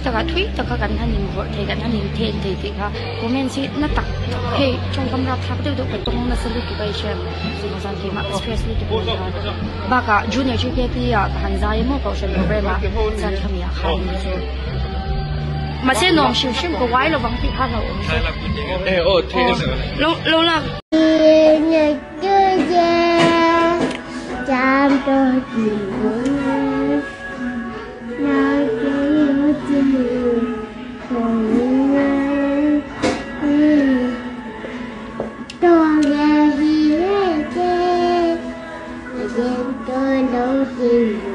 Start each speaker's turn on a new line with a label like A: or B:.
A: Taka thui taka kan hanin vor thei kan hanin then thei ti kha comment si na tak he trong kamra thak de do tong na salu ki bai shem si ma san thema especially to ba ka junior chi ke ti ya han zai mo ko shen program ma san tham ya kha ni so ma se nong shim shim ko wai lo bang ti kha lo lo la cham to ki tôi đâu tìm